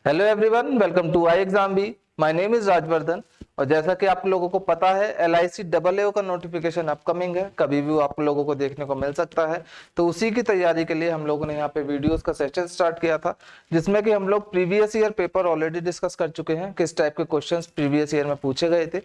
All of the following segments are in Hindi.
Hello everyone, welcome to I exam B. My name is Rajvardhan. और जैसा कि आप लोगों को पता है, LIC AAO का नोटिफिकेशन अपकमिंग है, कभी भी वो आप लोगों को देखने को मिल सकता है। तो उसी की तैयारी के लिए हम लोगों ने यहाँ पे वीडियोस का सेशन स्टार्ट किया था, जिसमें कि हम लोग previous year paper already discuss कर चुके हैं, किस टाइप के क्वेश्चंस प्रीवियस ईयर में पूछे गए थे।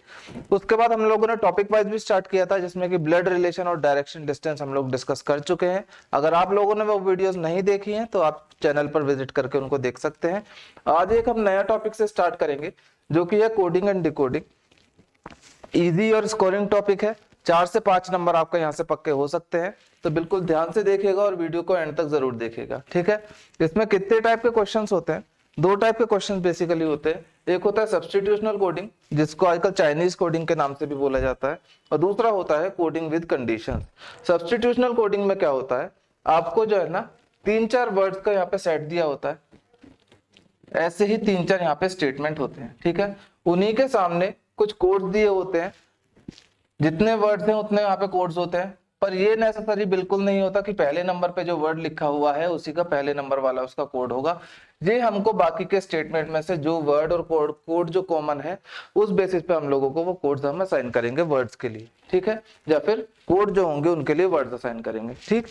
उसके बाद हम लोगों ने टॉपिक वाइज भी स्टार्ट किया था, जिसमें कि ब्लड रिलेशन और डायरेक्शन डिस्टेंस हम लोग डिस्कस कर चुके हैं। अगर आप लोगों ने वो वीडियोस नहीं देखी हैं तो आप चैनल पर विजिट करके उनको देख सकते हैं। आज एक हम नया टॉपिक से स्टार्ट करेंगे, जो कि है कोडिंग एंड डिकोडिंग। इजी और स्कोरिंग टॉपिक है। 4 से 5 नंबर आपका यहाँ से पक्के हो सकते हैं, तो बिल्कुल ध्यान से देखिएगा और वीडियो को एंड तक जरूर देखिएगा, ठीक है। इसमें कितने टाइप के क्वेश्चंस होते हैं? 2 टाइप के क्वेश्चंस बेसिकली होते हैं। एक होता है सब्स्टिट्यूशनल कोडिंग, जिसको आजकल चाइनीज कोडिंग के नाम से भी बोला जाता है, और दूसरा होता है कोडिंग विद कंडीशन। सब्स्टिट्यूशनल कोडिंग में क्या होता है, आपको जो है ना 3-4 वर्ड्स का यहाँ पे सेट दिया होता है, ऐसे ही 3-4 यहाँ पे स्टेटमेंट होते हैं, ठीक है। उन्हीं के सामने कुछ कोड्स दिए होते हैं, जितने वर्ड्स हैं उतने यहाँ पे कोड्स होते हैं। पर ये नेसेसरी बिल्कुल नहीं होता कि पहले नंबर पे जो वर्ड लिखा हुआ है उसी का पहले नंबर वाला उसका कोड होगा। ये हमको बाकी के स्टेटमेंट में से जो वर्ड और कोड जो कॉमन है, उस बेसिस पे हम लोगों को वो कोड्स हम असाइन करेंगे वर्ड्स के लिए, ठीक है, या फिर कोड जो होंगे उनके लिए वर्ड्स असाइन करेंगे, ठीक।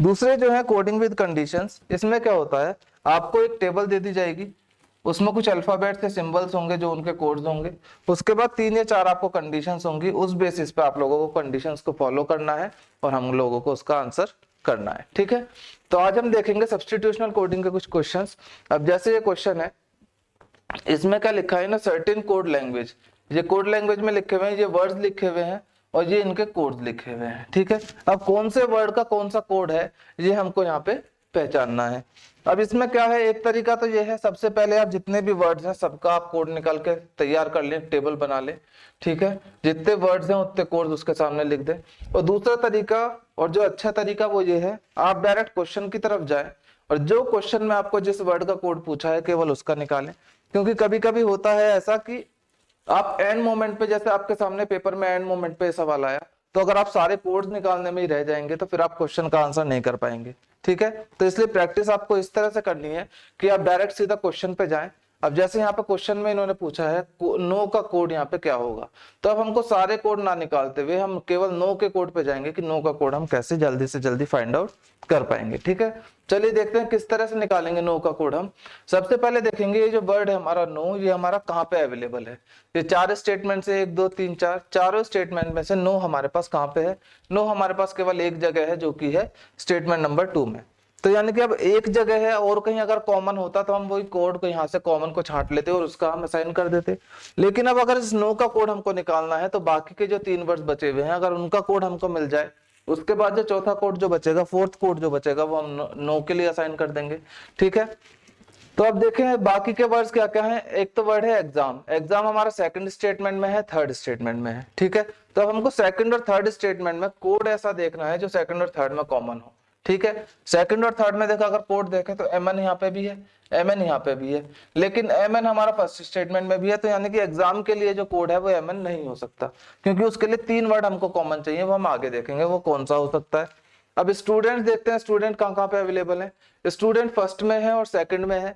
दूसरे जो है कोडिंग विद कंडीशंस। इसमें क्या होता है, आपको एक टेबल दे दी जाएगी, उसमें कुछ अल्फाबेट से सिंबल्स होंगे जो उनके कोड्स होंगे। उसके बाद 3 या 4 आपको कंडीशंस होंगी, उस बेसिस पे आप लोगों को कंडीशंस को फॉलो करना है और हम लोगों को उसका आंसर करना है, ठीक है। तो आज हम देखेंगे सब्स्टिट्यूशनल कोडिंग के कुछ क्वेश्चंस। अब जैसे ये क्वेश्चन है, इसमें क्या लिखा है ना, सर्टेन कोड लैंग्वेज। ये कोड लैंग्वेज में लिखे हुए हैं, ये वर्ड्स लिखे हुए हैं और ये इनके कोड्स लिखे हुए हैं, ठीक है। अब कौन से वर्ड का कौन सा कोड है, ये हमको यहाँ पे पहचानना है। अब इसमें क्या है, एक तरीका तो ये है, सबसे पहले आप जितने भी वर्ड्स हैं सबका आप कोड निकाल के तैयार कर लें, टेबल बना लें, ठीक है। जितने वर्ड्स हैं उतने कोड्स उसके सामने लिख दें। और दूसरा तरीका, और जो अच्छा तरीका, वो ये है, आप डायरेक्ट क्वेश्चन की तरफ जाएं और जो क्वेश्चन में आपको जिस वर्ड का कोड पूछा है केवल उसका निकालें। क्योंकि कभी कभी होता है ऐसा कि आप एंड मोमेंट पे, जैसे आपके सामने पेपर में एंड मोमेंट पे सवाल आया, तो अगर आप सारे कोड्स निकालने में ही रह जाएंगे तो फिर आप क्वेश्चन का आंसर नहीं कर पाएंगे, ठीक है। तो इसलिए प्रैक्टिस आपको इस तरह से करनी है कि आप डायरेक्ट सीधा क्वेश्चन पे जाएं। अब जैसे यहाँ पे क्वेश्चन में इन्होंने पूछा है नो का कोड यहाँ पे क्या होगा, तो अब हमको सारे कोड ना निकालते हुए हम केवल नो के कोड पे जाएंगे कि नो का कोड हम कैसे जल्दी से जल्दी फाइंड आउट कर पाएंगे, ठीक है। चलिए देखते हैं किस तरह से निकालेंगे नो का कोड हम। सबसे पहले देखेंगे ये जो वर्ड है हमारा नो, ये हमारा कहाँ पे अवेलेबल है। ये 4 स्टेटमेंट से 1 2 3 4 चारों स्टेटमेंट में से नो हमारे पास कहाँ पे है। नो हमारे पास केवल एक जगह है, जो कि है स्टेटमेंट नंबर 2 में। तो यानी कि अब एक जगह है, और कहीं अगर कॉमन होता तो हम वही कोड को यहाँ से कॉमन को छांट लेते और उसका हम असाइन कर देते। लेकिन अब अगर इस नो का कोड हमको निकालना है, तो बाकी के जो 3 वर्ड्स बचे हुए हैं अगर उनका कोड हमको मिल जाए, उसके बाद जो चौथा कोड जो बचेगा, फोर्थ कोड जो बचेगा, वो हम नो के लिए असाइन कर देंगे, ठीक है। तो अब देखें बाकी के वर्ड्स क्या क्या हैं। एक तो वर्ड है एग्जाम। एग्जाम हमारा सेकंड स्टेटमेंट में है, थर्ड स्टेटमेंट में है, ठीक है। तो अब हमको सेकंड और थर्ड स्टेटमेंट में कोड ऐसा देखना है जो सेकंड और थर्ड में कॉमन हो, ठीक है। सेकंड और थर्ड में देखा, अगर कोड देखें तो mn यहाँ पे भी है, mn यहाँ पे भी है, लेकिन mn हमारा फर्स्ट स्टेटमेंट में भी है, तो यानी कि एग्जाम के लिए जो कोड है वो mn नहीं हो सकता, क्योंकि उसके लिए 3 वर्ड हमको कॉमन चाहिए, वो हम आगे देखेंगे वो कौन सा हो सकता है। अब स्टूडेंट देखते हैं, स्टूडेंट कहाँ कहाँ पे अवेलेबल है। स्टूडेंट फर्स्ट में है और सेकंड में है।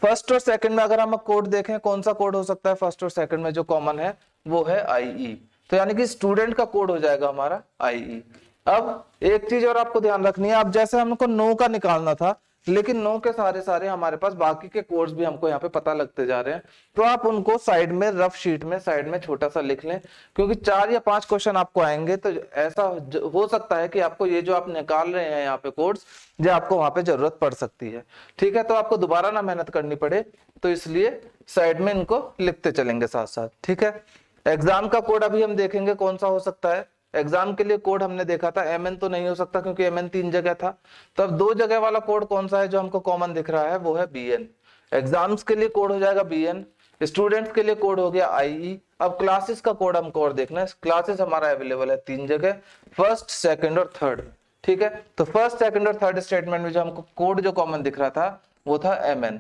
फर्स्ट और सेकंड में अगर हम कोड देखें, कौन सा कोड हो सकता है फर्स्ट और सेकंड में जो कॉमन है, वो है IE। तो यानी कि स्टूडेंट का कोड हो जाएगा हमारा IE। अब एक चीज और आपको ध्यान रखनी है, अब जैसे हमको नो का निकालना था, लेकिन नो के सारे सारे हमारे पास बाकी के कोड्स भी हमको यहाँ पे पता लगते जा रहे हैं, तो आप उनको साइड में रफ शीट में साइड में छोटा सा लिख लें। क्योंकि 4 या 5 क्वेश्चन आपको आएंगे, तो ऐसा हो सकता है कि आपको ये जो आप निकाल रहे हैं यहाँ पे कोड्स, जो आपको वहां पे जरूरत पड़ सकती है, ठीक है। तो आपको दोबारा ना मेहनत करनी पड़े, तो इसलिए साइड में इनको लिखते चलेंगे साथ साथ, ठीक है। एग्जाम का कोड अभी हम देखेंगे कौन सा हो सकता है। एग्जाम के लिए कोड हमने देखा था, mn तो नहीं हो सकता क्योंकि mn 3 जगह था। तो अब 2 जगह वाला कोड कौन सा है जो हमको कॉमन दिख रहा है, वो है bn। एग्जाम्स के लिए कोड हो जाएगा bn, स्टूडेंट्स के लिए कोड हो गया IE। अब क्लासेस का कोड हमको और देखना है। क्लासेस हमारा अवेलेबल है 3 जगह, फर्स्ट, सेकंड और थर्ड, ठीक है। तो फर्स्ट, सेकंड और थर्ड स्टेटमेंट में जो हमको कोड जो कॉमन दिख रहा था वो था mn,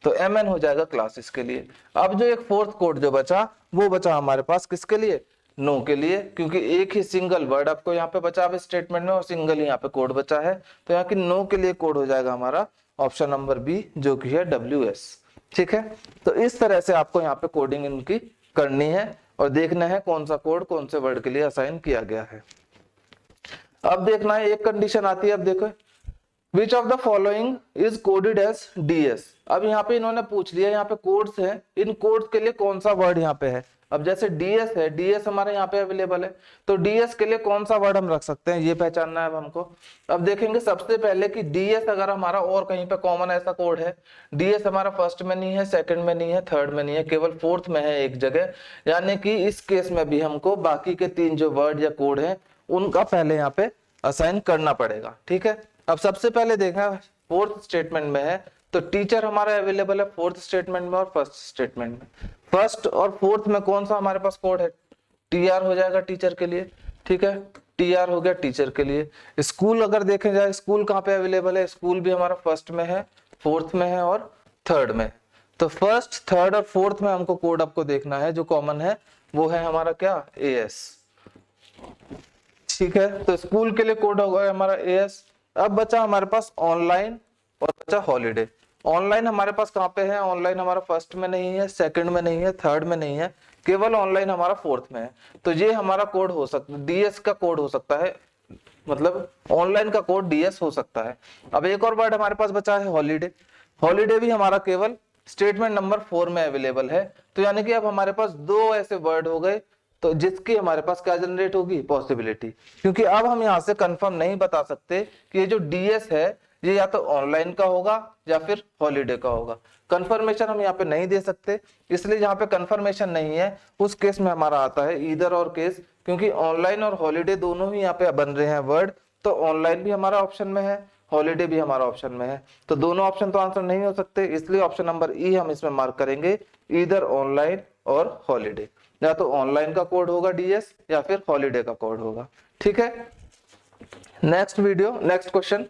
तो mn हो जाएगा क्लासेस के लिए। अब जो एक फोर्थ कोड जो बचा, वो बचा हमारे पास किसके लिए, नो के लिए, क्योंकि एक ही सिंगल वर्ड आपको यहाँ पे बचा है स्टेटमेंट में और सिंगल ही यहाँ पे कोड बचा है, तो यहाँ की नो के लिए कोड हो जाएगा हमारा ऑप्शन नंबर बी, जो कि है WS। ठीक है, तो इस तरह से आपको यहाँ पे कोडिंग इनकी करनी है और देखना है कौन सा कोड कौन से वर्ड के लिए असाइन किया गया है। अब देखना है, एक कंडीशन आती है, अब देखो which of the following is coded as DS. अब यहाँ पे इन्होंने पूछ लिया, यहाँ पे कोड्स हैं, इन कोड्स के लिए कौन सा वर्ड यहाँ पे है। अब जैसे डीएस है, डीएस हमारे यहाँ पे अवेलेबल है, तो डीएस के लिए कौन सा वर्ड हम रख सकते हैं, ये पहचानना है अब हमको। अब देखेंगे सबसे पहले कि डीएस अगर हमारा और कहीं पे कॉमन ऐसा कोड है, डीएस हमारा फर्स्ट में नहीं है, सेकंड में नहीं है, थर्ड में नहीं है, केवल फोर्थ में है एक जगह, यानी कि इस केस में भी हमको बाकी के 3 जो वर्ड या कोड है उनका पहले यहाँ पे असाइन करना पड़ेगा। ठीक है, अब सबसे पहले देखना फोर्थ स्टेटमेंट में है, तो टीचर हमारा अवेलेबल है फोर्थ स्टेटमेंट में और फर्स्ट स्टेटमेंट में। फर्स्ट और फोर्थ में कौन सा हमारे पास कोड है, टीआर हो जाएगा टीचर के लिए। ठीक है, टीआर हो गया टीचर के लिए। स्कूल अगर देखे जाए, स्कूल कहाँ पे अवेलेबल है, स्कूल भी हमारा फर्स्ट में है, फोर्थ में है और थर्ड में। तो फर्स्ट, थर्ड और फोर्थ में हमको कोड आपको देखना है, जो कॉमन है वो है हमारा क्या, एएस। ठीक है, तो स्कूल के लिए कोड होगा हमारा एएस। अब बचा हमारे पास ऑनलाइन और बचा हॉलीडे। ऑनलाइन हमारे पास कहाँ पे है, ऑनलाइन हमारा फर्स्ट में नहीं है, सेकंड में नहीं है, थर्ड में नहीं है, केवल ऑनलाइन हमारा फोर्थ में है। तो ये हमारा कोड हो सकता है, डीएस का कोड हो सकता है, मतलब ऑनलाइन का कोड डीएस हो सकता है। अब एक और वर्ड हमारे पास बचा है हॉलीडे। हॉलीडे भी हमारा केवल स्टेटमेंट नंबर 4 में अवेलेबल है। तो यानी कि अब हमारे पास 2 ऐसे वर्ड हो गए, तो जिसकी हमारे पास क्या जनरेट होगी, पॉसिबिलिटी। क्योंकि अब हम यहाँ से कंफर्म नहीं बता सकते कि ये जो डीएस है ये या तो ऑनलाइन का होगा या फिर हॉलीडे का होगा। कंफर्मेशन हम यहाँ पे नहीं दे सकते, इसलिए यहाँ पे कंफर्मेशन नहीं है उस केस में हमारा आता है ईदर और केस। क्योंकि ऑनलाइन और हॉलीडे दोनों ही यहाँ पे बन रहे हैं वर्ड, तो ऑनलाइन भी हमारा ऑप्शन में है, हॉलीडे भी हमारा ऑप्शन में है, तो दोनों ऑप्शन तो आंसर नहीं हो सकते, इसलिए ऑप्शन नंबर ई हम इसमें मार्क करेंगे, ईदर ऑनलाइन और हॉलीडे। या तो ऑनलाइन का कोड होगा डीएस या फिर हॉलीडे का कोड होगा। ठीक है, next video, next question,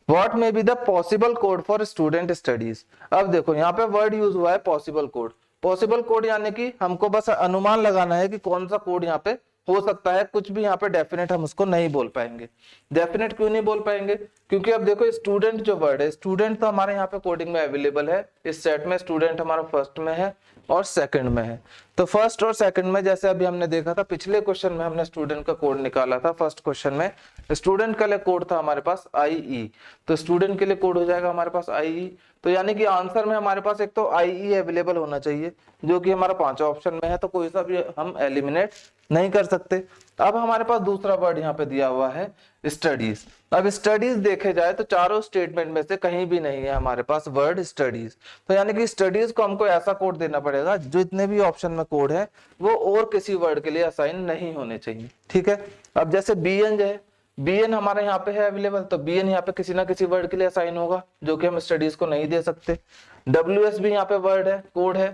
what may be the possible code for student studies. अब देखो यहाँ पे वर्ड यूज हुआ है पॉसिबल कोड। पॉसिबल कोड यानी कि हमको बस अनुमान लगाना है कि कौन सा कोड यहाँ पे हो सकता है, कुछ भी यहाँ पे डेफिनेट हम उसको नहीं बोल पाएंगे। डेफिनेट क्यों नहीं बोल पाएंगे, क्योंकि अब देखो स्टूडेंट जो वर्ड है, स्टूडेंट तो हमारे यहाँ पे कोडिंग में अवेलेबल है, इस सेट में स्टूडेंट हमारा फर्स्ट में है और सेकंड में है। तो फर्स्ट और सेकंड में जैसे अभी हमने देखा था, पिछले क्वेश्चन में हमने स्टूडेंट का कोड निकाला था। फर्स्ट क्वेश्चन में स्टूडेंट का लिए कोड था हमारे पास आईई, तो स्टूडेंट के लिए कोड हो जाएगा हमारे पास आईई। तो यानी कि आंसर में हमारे पास एक तो आईई अवेलेबल होना चाहिए, जो कि हमारा 5वां ऑप्शन में है, तो कोई सा भी हम एलिमिनेट नहीं कर सकते। अब हमारे पास दूसरा वर्ड यहाँ पे दिया हुआ है स्टडीज। अब स्टडीज देखे जाए तो चारों स्टेटमेंट में से कहीं भी नहीं है हमारे पास वर्ड स्टडीज। तो यानी कि स्टडीज को हमको ऐसा कोड देना पड़ेगा जो इतने भी ऑप्शन में कोड है वो और किसी वर्ड के लिए असाइन नहीं होने चाहिए। ठीक है, अब जैसे बीएन है, बीएन हमारे यहाँ पे है अवेलेबल, तो बीएन यहाँ पे किसी ना किसी वर्ड के लिए असाइन होगा, जो कि हम स्टडीज को नहीं दे सकते। डब्ल्यूएस भी यहाँ पे वर्ड है, कोड है।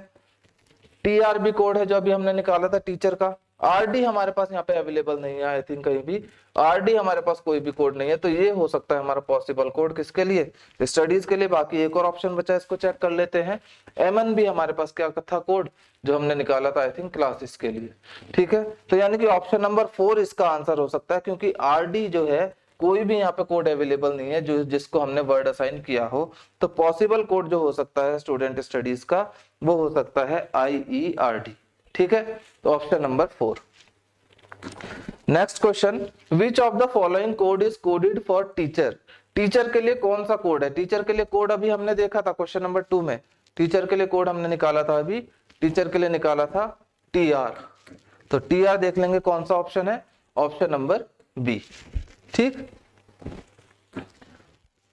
टीआर भी कोड है जो अभी हमने निकाला था टीचर का। आरडी हमारे पास यहाँ पे अवेलेबल नहीं है, आई थिंक कहीं भी आरडी हमारे पास कोई भी कोड नहीं है, तो ये हो सकता है हमारा पॉसिबल कोड किसके लिए, स्टडीज के लिए। बाकी एक और ऑप्शन बचा है, इसको चेक कर लेते हैं। एमएन भी हमारे पास क्या था कोड, जो हमने निकाला था आई थिंक क्लासेस के लिए। ठीक है, तो यानी कि ऑप्शन नंबर 4 इसका आंसर हो सकता है, क्योंकि आरडी जो है कोई भी यहाँ पे कोड अवेलेबल नहीं है जो जिसको हमने वर्ड असाइन किया हो। तो पॉसिबल कोड जो हो सकता है स्टूडेंट स्टडीज का वो हो सकता है IERD। ठीक है, तो option number 4। Next question, which of the following code is coded for teacher. Teacher के लिए कौन सा कोड है, टीचर के लिए कोड अभी हमने देखा था क्वेश्चन नंबर 2 में। टीचर के लिए कोड हमने निकाला था, अभी टीचर के लिए निकाला था TR। तो TR देख लेंगे कौन सा ऑप्शन है, ऑप्शन नंबर बी। ठीक,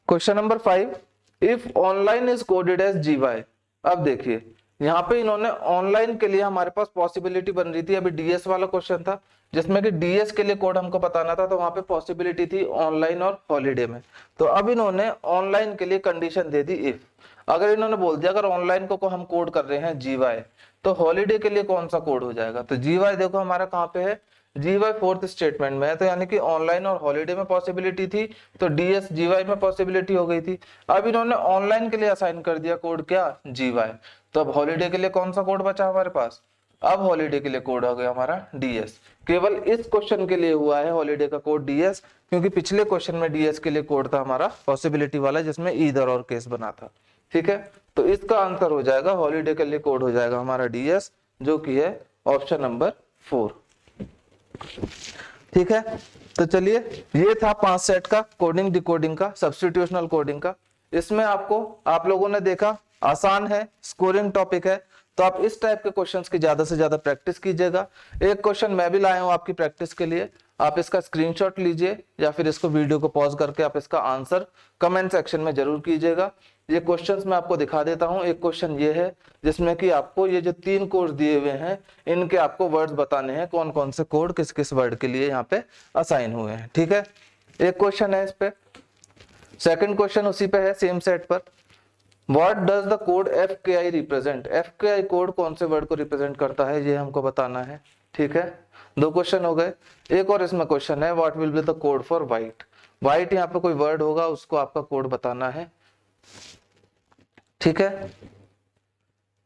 question number 5, if online is coded as GY। अब देखिए यहाँ पे इन्होंने ऑनलाइन के लिए हमारे पास पॉसिबिलिटी बन रही थी, अभी डीएस वाला क्वेश्चन था जिसमें कि डीएस के लिए कोड हमको बताना था, तो वहां पे पॉसिबिलिटी थी ऑनलाइन और हॉलीडे में। तो अब इन्होंने ऑनलाइन के लिए कंडीशन दे दी इफ। अगर इन्होंने बोल दिया अगर ऑनलाइन को हम कोड कर रहे हैं GY, तो हॉलीडे के लिए कौन सा कोड हो जाएगा। तो GY देखो हमारा कहाँ पे है, GY फोर्थ स्टेटमेंट में है, तो यानी कि ऑनलाइन और हॉलीडे में पॉसिबिलिटी थी, तो DS GY में पॉसिबिलिटी हो गई थी। अब इन्होंने ऑनलाइन के लिए असाइन कर दिया कोड क्या, GY। तो अब हॉलीडे के लिए कौन सा कोड बचा हमारे पास, अब हॉलीडे के लिए कोड हो गया हमारा DS। केवल इस क्वेश्चन के लिए हुआ है हॉलीडे का कोड DS, क्योंकि पिछले क्वेश्चन में DS के लिए कोड था हमारा पॉसिबिलिटी वाला, जिसमें ईदर और केस बना था। ठीक है, तो इसका आंसर हो जाएगा हॉलीडे के लिए कोड हो जाएगा हमारा DS, जो कि है ऑप्शन नंबर 4। ठीक है, तो चलिए ये था 5 सेट का कोडिंग डिकोडिंग का, सब्स्टिट्यूशनल कोडिंग का। इसमें आपको, आप लोगों ने देखा आसान है, स्कोरिंग टॉपिक है, तो आप इस टाइप के क्वेश्चंस की ज्यादा से ज्यादा प्रैक्टिस कीजिएगा। एक क्वेश्चन मैं भी लाया हूं आपकी प्रैक्टिस के लिए, आप इसका स्क्रीनशॉट लीजिए या फिर इसको वीडियो को पॉज करके आप इसका आंसर कमेंट सेक्शन में जरूर कीजिएगा। ये क्वेश्चंस मैं आपको दिखा देता हूं। एक क्वेश्चन ये है जिसमें कि आपको ये जो 3 कोड दिए हुए हैं, इनके आपको वर्ड्स बताने हैं, कौन कौन से कोड किस किस वर्ड के लिए यहाँ पे असाइन हुए हैं। ठीक है, एक क्वेश्चन है इस पे। सेकंड क्वेश्चन उसी पे है, सेम सेट पर। What does the code FKI represent? FKI code कौन से वर्ड को रिप्रेजेंट करता है, ये हमको बताना है। ठीक है, 2 क्वेश्चन हो गए। एक और इसमें क्वेश्चन है, what will be the code for white. White यहाँ पे कोई वर्ड होगा, उसको आपका कोड बताना है। ठीक है,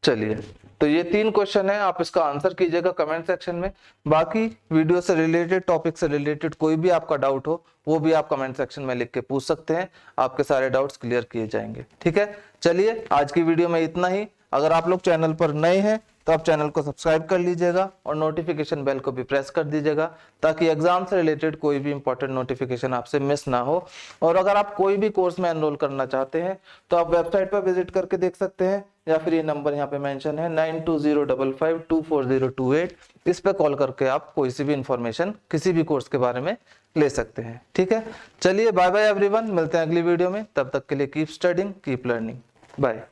चलिए, तो ये 3 क्वेश्चन है, आप इसका आंसर कीजिएगा कमेंट सेक्शन में। बाकी वीडियो से रिलेटेड, टॉपिक से रिलेटेड कोई भी आपका डाउट हो, वो भी आप कमेंट सेक्शन में लिख के पूछ सकते हैं, आपके सारे डाउट्स क्लियर किए जाएंगे। ठीक है, चलिए आज की वीडियो में इतना ही। अगर आप लोग चैनल पर नए हैं तो आप चैनल को सब्सक्राइब कर लीजिएगा और नोटिफिकेशन बेल को भी प्रेस कर दीजिएगा, ताकि एग्जाम से रिलेटेड कोई भी इंपॉर्टेंट नोटिफिकेशन आपसे मिस ना हो। और अगर आप कोई भी कोर्स में एनरोल करना चाहते हैं तो आप वेबसाइट पर विजिट करके देख सकते हैं, या फिर ये नंबर यहाँ पे मेंशन है 9205524028, इस पे कॉल करके आप कोई सी भी इंफॉर्मेशन किसी भी कोर्स के बारे में ले सकते हैं। ठीक है, चलिए बाय बाय एवरीवन, मिलते हैं अगली वीडियो में। तब तक के लिए keep studying, keep learning, bye.